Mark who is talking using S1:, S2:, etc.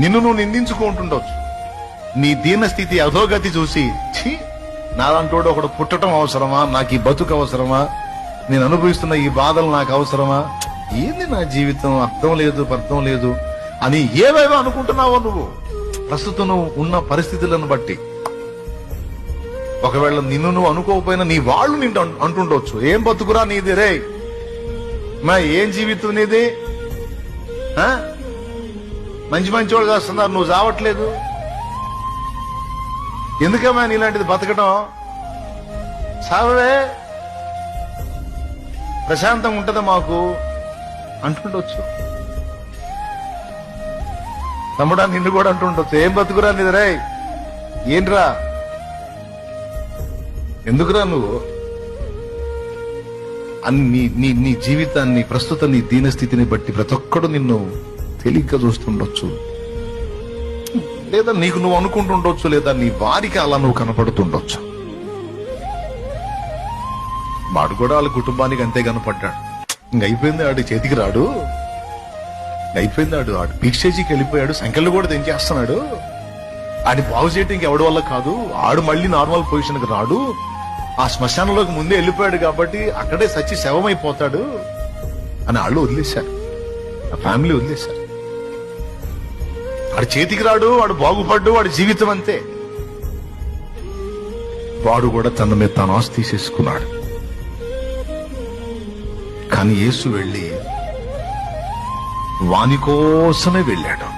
S1: నిన్ను నువ్వు నిందించుకుంటుండొచ్చు. నీ దీనస్థితి అధోగతి చూసి ఛీ, నాలంటోడు ఒకడు పుట్టడం అవసరమా, నాకు ఈ బతుకు అవసరమా, నేను అనుభవిస్తున్న ఈ బాధలు నాకు అవసరమా, ఏంది నా జీవితం, అర్థం లేదు అర్థం లేదు అని ఏవేవో అనుకుంటున్నావో నువ్వు ప్రస్తుతం నువ్వు ఉన్న పరిస్థితులను బట్టి. ఒకవేళ నిన్ను నువ్వు అనుకోకపోయినా నీ వాళ్ళు నిన్ను అంటుండొచ్చు, ఏం బతుకురా నీది రే, మా ఏం జీవితం నీది, మంచి మంచి వాళ్ళు చేస్తున్నారు, నువ్వు చావట్లేదు, ఎందుకమ్మా నీలాంటిది బతకడం, సావే ప్రశాంతంగా ఉంటదా మాకు అంటుండొచ్చు. తమ్ముడా నిన్ను కూడా అంటుండొచ్చు, ఏం బతుకురా నీది రే, ఏంట్రా, ఎందుకురా నువ్వు అన్ని నీ జీవితాన్ని ప్రస్తుత నీ దీనస్థితిని బట్టి ప్రతి ఒక్కడు నిన్ను తేలిగ్గా చూస్తుండొచ్చు, లేదా నీకు నువ్వు అనుకుంటుండొచ్చు, లేదా నీ వారికి అలా నువ్వు కనపడుతుండొచ్చు. వాడు కూడా వాళ్ళ కుటుంబానికి అంతే కనపడ్డాడు. ఇంకైపోయింది, ఆడు చేతికి రాడు, అయిపోయింది, ఆడు పీక్ స్టేజీకి వెళ్ళిపోయాడు, సంఖ్యలు కూడా తెంచేస్తున్నాడు, ఆడి బాగు చేయటం ఇంకెవడి వల్ల కాదు, ఆడు మళ్ళీ నార్మల్ పొజిషన్ కి రాడు, ఆ శ్మశానంలోకి ముందే వెళ్ళిపోయాడు కాబట్టి అక్కడే సచ్చి శవమైపోతాడు అని వాళ్ళు వదిలేశారు, ఆ ఫ్యామిలీ వదిలేశారు. వాడు చేతికి రాడు, వాడు బాగుపడ్డు, వాడి జీవితం అంతే. వాడు కూడా తన మీద తన ఆస్తి తీసేసుకున్నాడు. కానీ యేసు వెళ్ళి వాని కోసమే వెళ్ళాడు.